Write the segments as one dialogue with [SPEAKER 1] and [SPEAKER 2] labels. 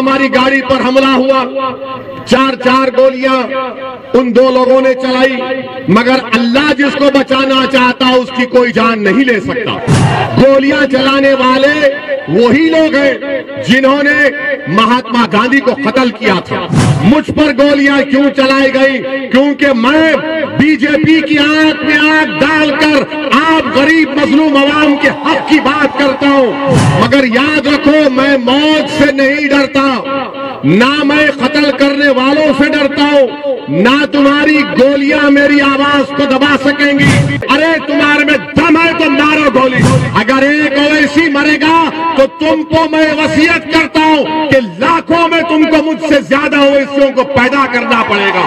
[SPEAKER 1] हमारी गाड़ी पर हमला हुआ, 4 गोलियां उन 2 लोगों ने चलाई, मगर अल्लाह जिसको बचाना चाहता उसकी कोई जान नहीं ले सकता। गोलियां चलाने वाले वही लोग हैं जिन्होंने महात्मा गांधी को कत्ल किया था। मुझ पर गोलियां क्यों चलाई गई? क्योंकि मैं बीजेपी की आंख में आंख डालकर आप गरीब मजलूम अवाम के हक की बात करता हूं। मगर याद रखो, मैं मौत से नहीं डरता, ना मैं कत्ल करने वालों से डरता हूं, ना तुम्हारी गोलियां मेरी आवाज को दबा सकेंगी। अरे तुम्हारे में दम है तो मारो गोली। अगर एक ओवैसी मरेगा तो तुमको मैं वसीयत करता हूं कि लाखों में तुमको मुझसे ज्यादा ओवैसियों को पैदा करना पड़ेगा।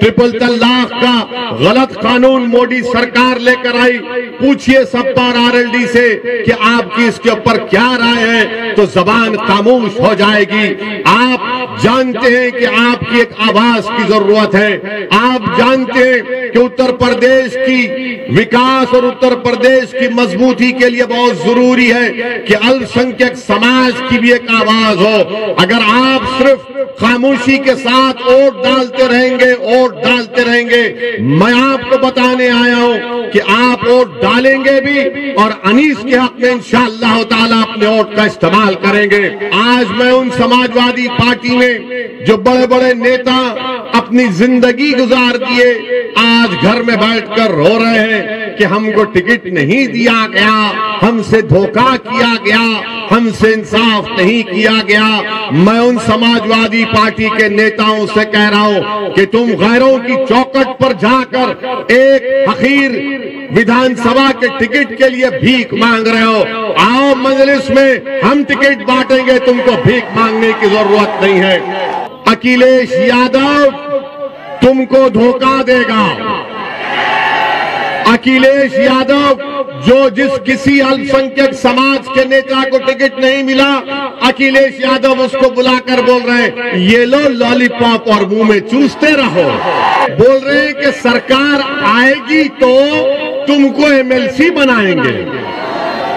[SPEAKER 1] ट्रिपल तलाक का गलत कानून मोदी सरकार लेकर आई। पूछिए सब्बार आरएलडी से कि आपकी इसके ऊपर क्या राय है, तो जबान खामोश हो जाएगी। आप जानते हैं कि आपकी एक आवाज की जरूरत है। आप जानते हैं कि उत्तर प्रदेश की विकास और उत्तर प्रदेश की मजबूती के लिए बहुत जरूरी है कि अल्पसंख्यक समाज की भी एक आवाज हो। अगर आप सिर्फ खामोशी के साथ वोट डालते रहेंगे, मैं आपको बताने आया हूं कि आप वोट डालेंगे भी और अनीस के हक में इंशाअल्लाह ताला अपने वोट का इस्तेमाल करेंगे। आज मैं उन समाजवादी पार्टी में जो बड़े बड़े नेता अपनी जिंदगी गुजार दिए, आज घर में बैठकर रो रहे हैं कि हमको टिकट नहीं दिया गया, हमसे धोखा किया गया, हमसे इंसाफ नहीं किया गया। मैं उन समाजवादी पार्टी के नेताओं से कह रहा हूं कि तुम गैरों की चौखट पर जाकर एक हकीर विधानसभा के टिकट के लिए भीख मांग रहे हो। आओ मजलिस में हम टिकट बांटेंगे, तुमको भीख मांगने की जरूरत नहीं है। अखिलेश यादव तुमको धोखा देगा। अखिलेश यादव जिस किसी अल्पसंख्यक समाज के नेता को टिकट नहीं मिला, अखिलेश यादव उसको बुलाकर बोल रहे हैं ये लो लॉलीपॉप और मुंह में चूसते रहो। बोल रहे हैं कि सरकार आएगी तो तुमको एमएलसी बनाएंगे,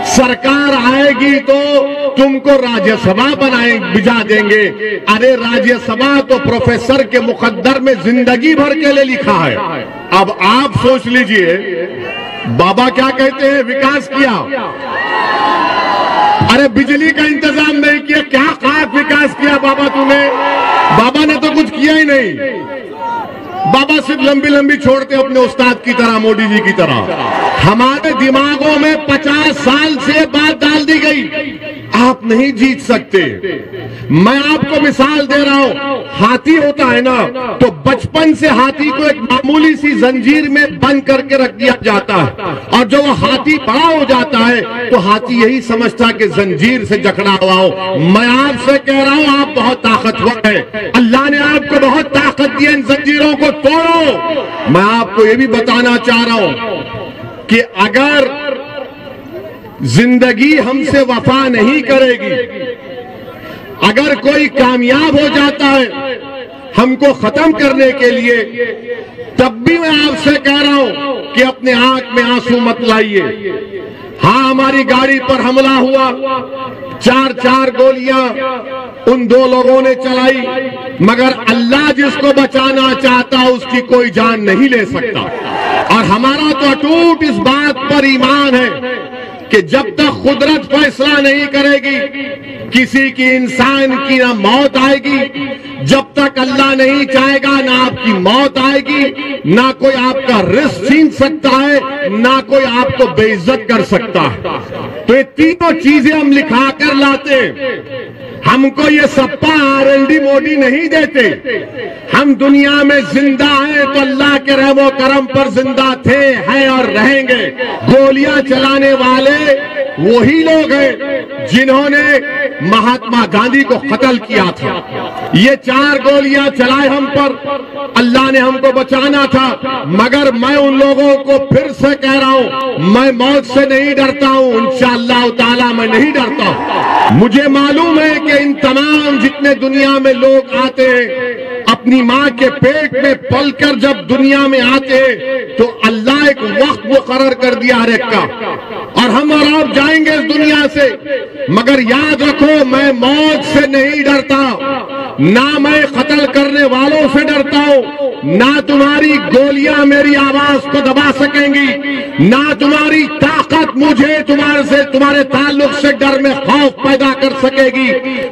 [SPEAKER 1] सरकार आएगी तो तुमको राज्यसभा भिजा देंगे। अरे राज्यसभा तो प्रोफेसर के मुकद्दर में जिंदगी भर के लिए लिखा है। अब आप सोच लीजिए, बाबा क्या कहते हैं, विकास किया। अरे बिजली का इंतजाम नहीं किया, क्या खास विकास किया बाबा तूने? बाबा ने तो कुछ किया ही नहीं। बाबा सिर्फ लंबी लंबी छोड़ते अपने उस्ताद की तरह, मोदी जी की तरह। हमारे दिमागों में 50 साल से बात डाल दी गई, आप नहीं जीत सकते। मैं आपको मिसाल दे रहा हूं, हाथी होता है ना, तो बचपन से हाथी को एक मामूली सी जंजीर में बंद करके रख दिया जाता है, और जब वो हाथी बड़ा हो जाता है तो हाथी यही समझता कि जंजीर से जकड़ा हुआ हो। मैं आपसे कह रहा हूं, आप बहुत ताकतवर है, अल्लाह ने आपको बहुत ताकत दी, इन जंजीरों को तोड़ो। मैं आपको ये भी बताना चाह रहा हूं कि अगर जिंदगी हमसे वफा नहीं करेगी, अगर कोई कामयाब हो जाता है हमको खत्म करने के लिए, तब भी मैं आपसे कह रहा हूं कि अपने आंख में आंसू मत लाइए। हाँ, हमारी गाड़ी पर हमला हुआ, 4 गोलियां उन 2 लोगों ने चलाई, मगर अल्लाह जिसको बचाना चाहता उसकी कोई जान नहीं ले सकता। और हमारा तो अटूट इस बात पर ईमान है कि जब तक कुदरत फैसला नहीं करेगी, किसी की इंसान की ना मौत आएगी, जब तक अल्लाह नहीं चाहेगा ना आपकी मौत आएगी, ना कोई आपका रिस्क छीन सकता है, ना कोई आपको बेइज्जत कर सकता है। तो ये तीनों चीजें हम लिखा कर लाते हैं। हमको ये सप्पा आरएलडी मोदी नहीं देते। हम दुनिया में जिंदा हैं तो अल्लाह के रहमो करम पर जिंदा थे, हैं और रहेंगे। गोलियां चलाने वाले वही लोग हैं जिन्होंने महात्मा गांधी को कत्ल किया था। ये 4 गोलियां चलाए हम पर, अल्लाह ने हमको बचाना था। मगर मैं उन लोगों को फिर से कह रहा हूं, मैं मौत से नहीं डरता हूं, इंशाअल्लाह ताला मैं नहीं डरता हूं। मुझे मालूम है कि इन तमाम जितने दुनिया में लोग आते हैं, अपनी माँ के पेट में पलकर जब दुनिया में आते हैं, तो अल्लाह एक वक्त मुकर्रर कर दिया हर एक का और हम और आप जाएंगे इस दुनिया से, मगर याद रखो मैं मौत से नहीं डरता, ना मैं कत्ल करने वालों से डरता हूं, ना तुम्हारी गोलियां मेरी आवाज को दबा सकेंगी, ना तुम्हारी ताकत मुझे तुम्हारे ताल्लुक से डर में खौफ पैदा कर सकेगी।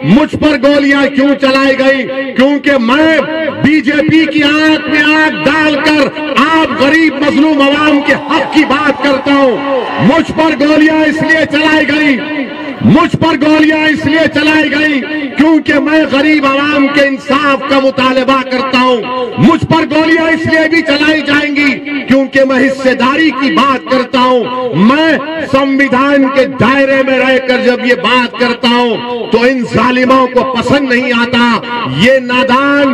[SPEAKER 1] मुझ पर गोलियां क्यों चलाई गई? क्योंकि मैं बीजेपी की आंख में आंख डालकर आप गरीब मजलूम अवाम के हक की बात करता हूं। मुझ पर गोलियां इसलिए चलाई गई, मुझ पर गोलियां इसलिए चलाई गई क्योंकि मैं गरीब आवाम के इंसाफ का मुतालबा करता हूं। मुझ पर गोलियां इसलिए भी चलाई जाएंगी क्योंकि मैं हिस्सेदारी की बात करता हूं। मैं संविधान के दायरे में रहकर जब ये बात करता हूं तो इन जालिमों को पसंद नहीं आता। ये नादान,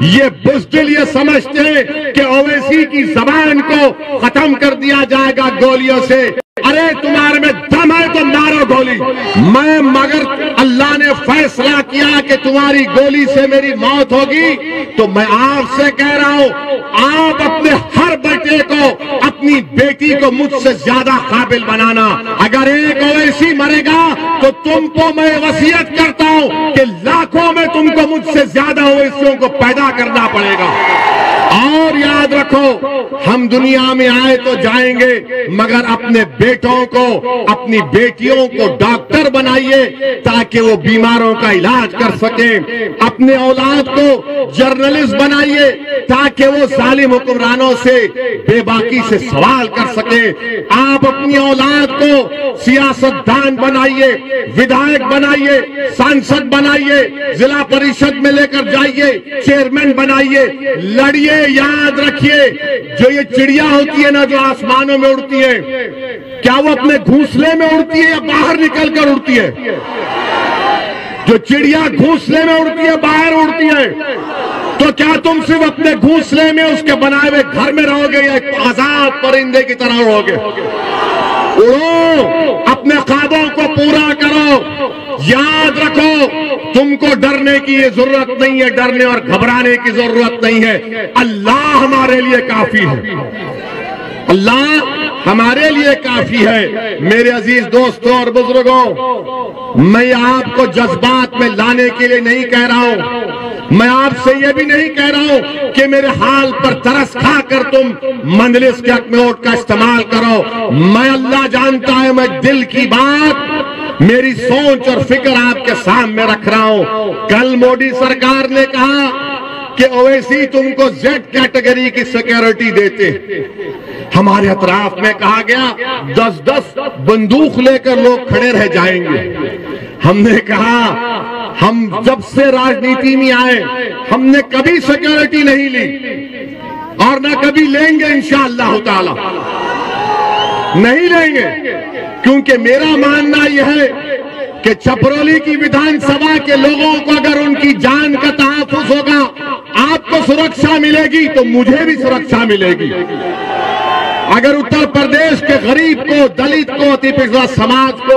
[SPEAKER 1] ये बुज़दिल ये समझते हैं कि ओवैसी की जबान को खत्म कर दिया जाएगा गोलियों से। अरे तुम्हारे में दम है तो मारो गोली। मैं मगर अल्लाह ने फैसला किया कि तुम्हारी गोली से मेरी मौत होगी, तो मैं आपसे कह रहा हूं आप अपने हर बेटे को, अपनी बेटी को मुझसे ज्यादा काबिल बनाना। अगर एक ओवैसी मरेगा तो तुमको मैं वसीयत करता हूं कि लाखों में तुमको मुझसे ज्यादा ओवैसियों को पैदा करना पड़ेगा। और याद रखो हम दुनिया में आए तो जाएंगे, मगर अपने बेटों को, अपनी बेटियों को डॉक्टर बनाइए ताकि वो बीमारों का इलाज कर सके। अपने औलाद को जर्नलिस्ट बनाइए ताकि वो जालिम हुक्मरानों से बेबाकी से सवाल कर सके। आप अपनी औलाद को सियासतदान बनाइए, विधायक बनाइए, सांसद बनाइए, जिला परिषद में लेकर जाइए, चेयरमैन बनाइए, लड़िए। याद रखिए जो ये चिड़िया होती है ना, जो आसमानों में उड़ती है, क्या वो अपने घोंसले में उड़ती है या बाहर निकलकर उड़ती है? जो चिड़िया घोंसले में उड़ती है, बाहर उड़ती है, तो क्या तुम सिर्फ अपने घोंसले में उसके बनाए हुए घर में रहोगे या एक आजाद परिंदे की तरह उड़ोगे? उड़ो, अपने ख्वाबों को पूरा करो। याद रखो तुमको डरने की ये जरूरत नहीं है, डरने और घबराने की जरूरत नहीं है। अल्लाह हमारे लिए काफी है, अल्लाह हमारे लिए काफी है। मेरे अजीज दोस्तों और बुजुर्गों, मैं आपको जज्बात में लाने के लिए नहीं कह रहा हूं, मैं आपसे ये भी नहीं कह रहा हूं कि मेरे हाल पर तरस खाकर तुम मंजलिस के हक में वोट का इस्तेमाल करो। मैं, अल्लाह जानता है, मैं दिल की बात, मेरी सोच और फिक्र आपके सामने रख रहा हूं। कल मोदी सरकार ने कहा कि ओवैसी तुमको जेड कैटेगरी की सिक्योरिटी देते। हमारे अतराफ में कहा गया 10-10 बंदूक लेकर लोग खड़े रह जाएंगे। हमने कहा हम जब से राजनीति में आए हमने कभी सिक्योरिटी नहीं ली और ना कभी लेंगे, इंशाअल्लाह ताला नहीं लेंगे, क्योंकि मेरा मानना यह है कि छपरोली की विधानसभा के लोगों को अगर उनकी जान का तहफ्फुज़ होगा, आपको सुरक्षा मिलेगी तो मुझे भी सुरक्षा मिलेगी। अगर उत्तर प्रदेश के गरीब को, दलित को, अति पिछड़ा समाज को,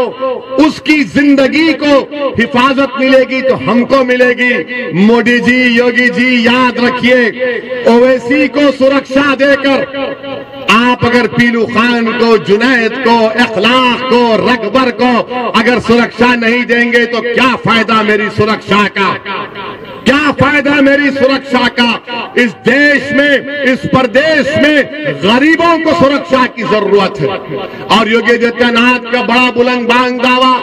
[SPEAKER 1] उसकी जिंदगी को हिफाजत मिलेगी तो हमको मिलेगी। मोदी जी, योगी जी, याद रखिए ओवैसी को सुरक्षा देकर आप अगर पीलू खान को, जुनैद को, इखलाक को, रकबर को अगर सुरक्षा नहीं देंगे तो क्या फायदा मेरी सुरक्षा का? क्या फायदा मेरी सुरक्षा का? इस देश में, इस प्रदेश में गरीबों को सुरक्षा की जरूरत है। और योगी आदित्यनाथ का बड़ा बुलंद बांग दावा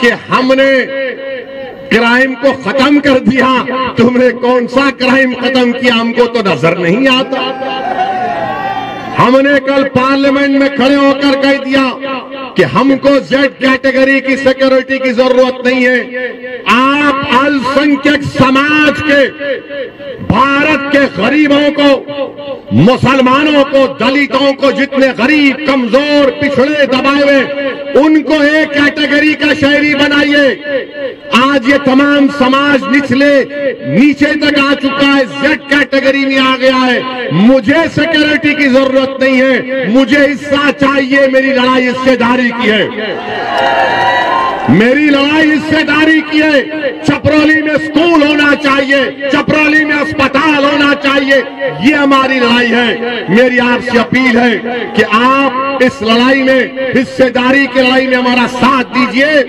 [SPEAKER 1] कि हमने क्राइम को खत्म कर दिया। तुमने कौन सा क्राइम खत्म किया? हमको तो नजर नहीं आता। हमने कल पार्लियामेंट में खड़े होकर कह दिया कि हमको जेड कैटेगरी की सिक्योरिटी की जरूरत नहीं है। आप अल्पसंख्यक समाज के, भारत के गरीबों को, मुसलमानों को, दलितों को, जितने गरीब, कमजोर, पिछड़े, दबाए हुए, उनको एक कैटेगरी का शहरी बनाइए। आज ये तमाम समाज नीचे तक आ चुका है, जेड कैटेगरी में आ गया है। मुझे सिक्योरिटी की जरूरत नहीं है, मुझे हिस्सा चाहिए। मेरी लड़ाई हिस्सेदारी की है, मेरी लड़ाई लड़ाई हिस्सेदारी की है। चपरौली में स्कूल होना चाहिए, चपरौली में अस्पताल होना चाहिए, ये हमारी लड़ाई है। मेरी आपसे अपील है कि आप इस लड़ाई में, हिस्सेदारी की लड़ाई में हमारा साथ दीजिए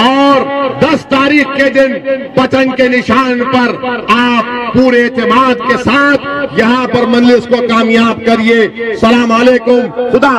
[SPEAKER 1] और 10 तारीख के दिन पतंग के निशान पर आप पूरे एतमाद के साथ यहां पर मजलिस को कामयाब करिए। सलाम अलैकुम, खुदा।